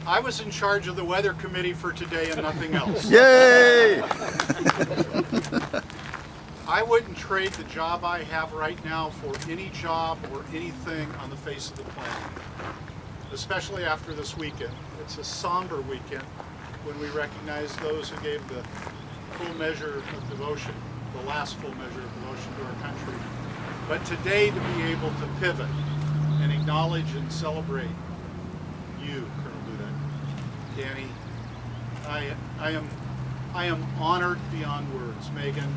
I was in charge of the weather committee for today and nothing else. Yay! I wouldn't trade the job I have right now for any job or anything on the face of the planet, especially after this weekend. It's a somber weekend when we recognize those who gave the full measure of devotion, the last full measure of devotion to our country. But today, to be able to pivot and acknowledge and celebrate you, Colonel Dudek, Danny, I am honored beyond words. Megan,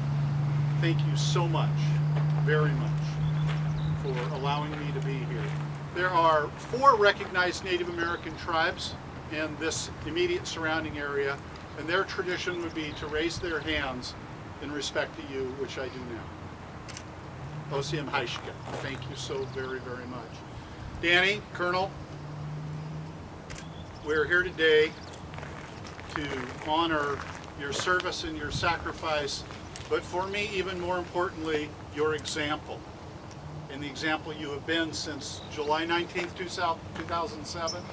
thank you so much, very much, for allowing me to be here. There are 4 recognized Native American tribes in this immediate surrounding area, and their tradition would be to raise their hands in respect to you, which I do now. Osiem Haishka, thank you so very, very much. Danny, Colonel, we're here today to honor your service and your sacrifice, but for me, even more importantly, your example. And the example you have been since July 19th, 2007,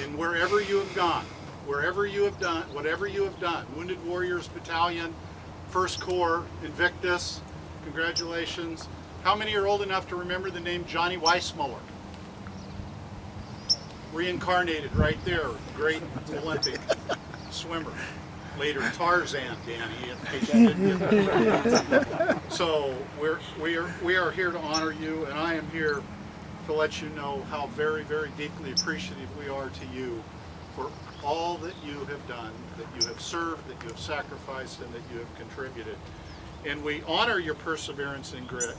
and wherever you have gone, wherever you have done, whatever you have done, Wounded Warriors Battalion, 1st Corps, Invictus, congratulations. How many are old enough to remember the name Johnny Weissmuller? Reincarnated right there, great Olympic swimmer. Later Tarzan, Danny, in case you didn't get that. So we are here to honor you, and I am here to let you know how very, very deeply appreciative we are to you for all that you have done, that you have served, that you have sacrificed, and that you have contributed. And we honor your perseverance and grit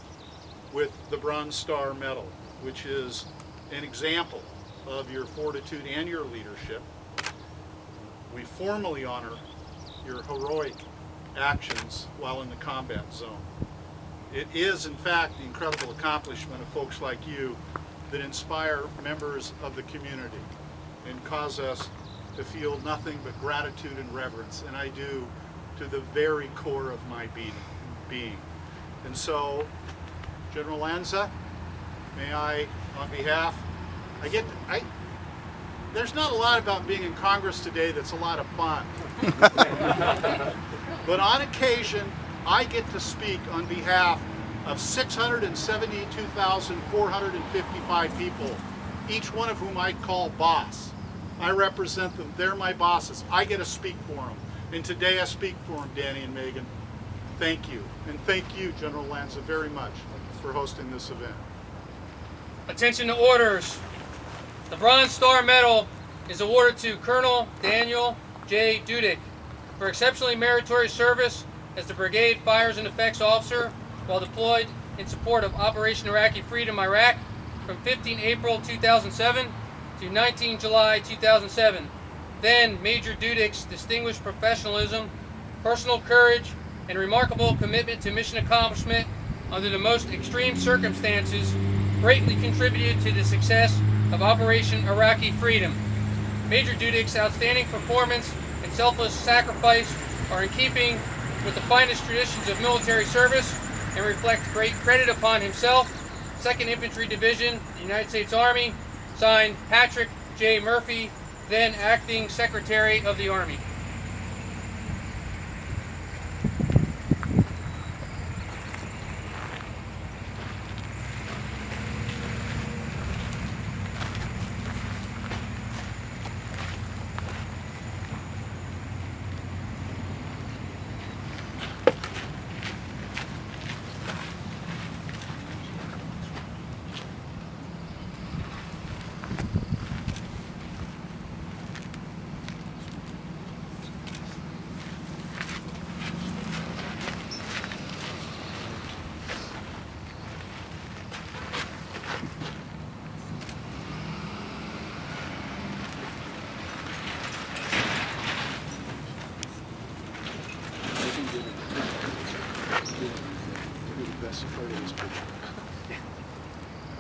with the Bronze Star Medal, which is an example of your fortitude and your leadership. We formally honor your heroic actions while in the combat zone. It is, in fact, the incredible accomplishment of folks like you that inspire members of the community and cause us to feel nothing but gratitude and reverence, and I do to the very core of my being. And so, General Lanza, may I, on behalf, there's not a lot about being in Congress today that's a lot of fun. But on occasion, I get to speak on behalf of 672,455 people, each one of whom I call boss. I represent them. They're my bosses. I get to speak for them. And today I speak for them, Danny and Megan. Thank you. And thank you, General Lanza, very much for hosting this event. Attention to orders. The Bronze Star Medal is awarded to Colonel Daniel J. Dudek for exceptionally meritorious service as the Brigade Fires and Effects Officer while deployed in support of Operation Iraqi Freedom, Iraq from 15 April 2007 to 19 July 2007. Then Major Dudek's distinguished professionalism, personal courage, and remarkable commitment to mission accomplishment under the most extreme circumstances greatly contributed to the success of Operation Iraqi Freedom. Major Dudek's outstanding performance and selfless sacrifice are in keeping with the finest traditions of military service and reflect great credit upon himself. 2nd Infantry Division, United States Army, signed Patrick J. Murphy, then Acting Secretary of the Army.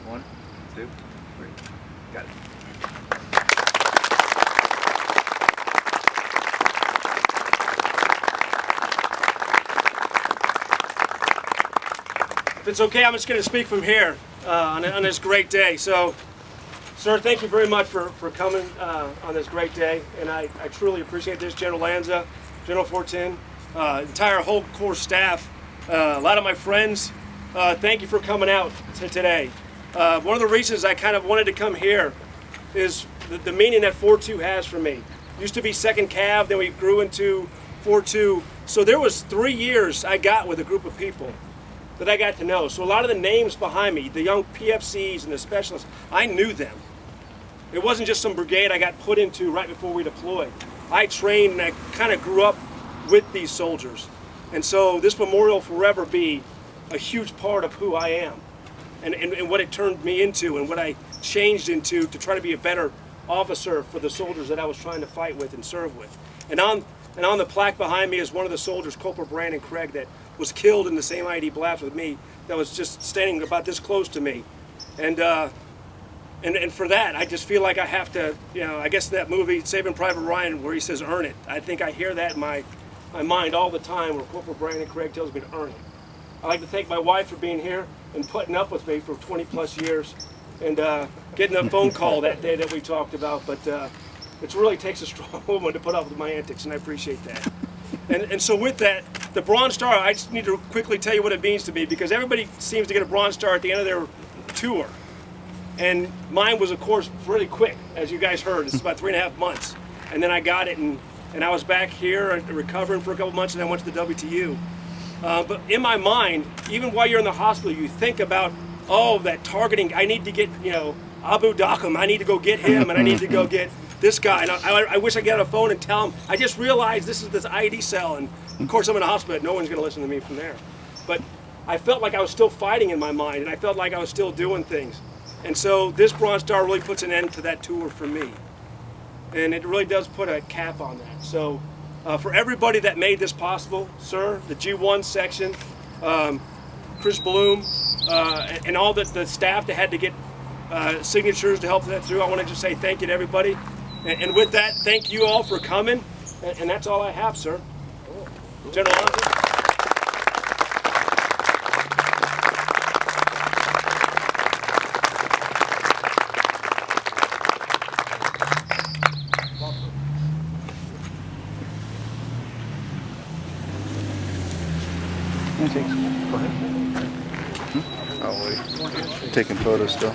One, two, three. Got it. If it's okay, I'm just going to speak from here on this great day. So Sir, thank you very much for coming on this great day, and I truly appreciate this. General Lanza, General Fortin, entire whole Corps staff, a lot of my friends, thank you for coming out today. One of the reasons I kind of wanted to come here is the meaning that 4-2 has for me. Used to be 2nd Cav, then we grew into 4-2. So there was 3 years I got with a group of people that I got to know. So a lot of the names behind me, the young PFCs and the specialists, I knew them. It wasn't just some brigade I got put into right before we deployed. I trained and I kind of grew up with these soldiers. And so this memorial will forever be a huge part of who I am and what it turned me into and what I changed into to try to be a better officer for the soldiers that I was trying to fight with and serve with. And on the plaque behind me is one of the soldiers, Corporal Brandon Craig, that was killed in the same ID blast with me, that was just standing about this close to me. And for that, I just feel like I have to, I guess that movie, Saving Private Ryan, where he says, earn it. I think I hear that in my mind all the time, where Corporal Brandon Craig tells me to earn it. I'd like to thank my wife for being here and putting up with me for 20 plus years and getting a phone call that day that we talked about. But it really takes a strong woman to put up with my antics, and I appreciate that. And so with that, the Bronze Star, I just need to quickly tell you what it means to me, because everybody seems to get a Bronze Star at the end of their tour. And mine was, of course, really quick, as you guys heard. It's about 3.5 months. And then I got it, and I was back here recovering for a couple months, and I went to the WTU. But in my mind, even while you're in the hospital, you think about, oh, that targeting, I need to get, Abu Dhakum, I need to go get him, and I need to go get this guy. And I wish I could get a phone and tell him, I just realized this is this ID cell, and of course I'm in the hospital, no one's going to listen to me from there. But I felt like I was still fighting in my mind, and I felt like I was still doing things. And so this Bronze Star really puts an end to that tour for me. And it really does put a cap on that. So for everybody that made this possible, sir, the G1 section, Chris Bloom, and all the staff that had to get signatures to help that through, I want to just say thank you to everybody. And with that, thank you all for coming. And that's all I have, sir. General Lanza. Go ahead. Oh, wait. Taking photos still.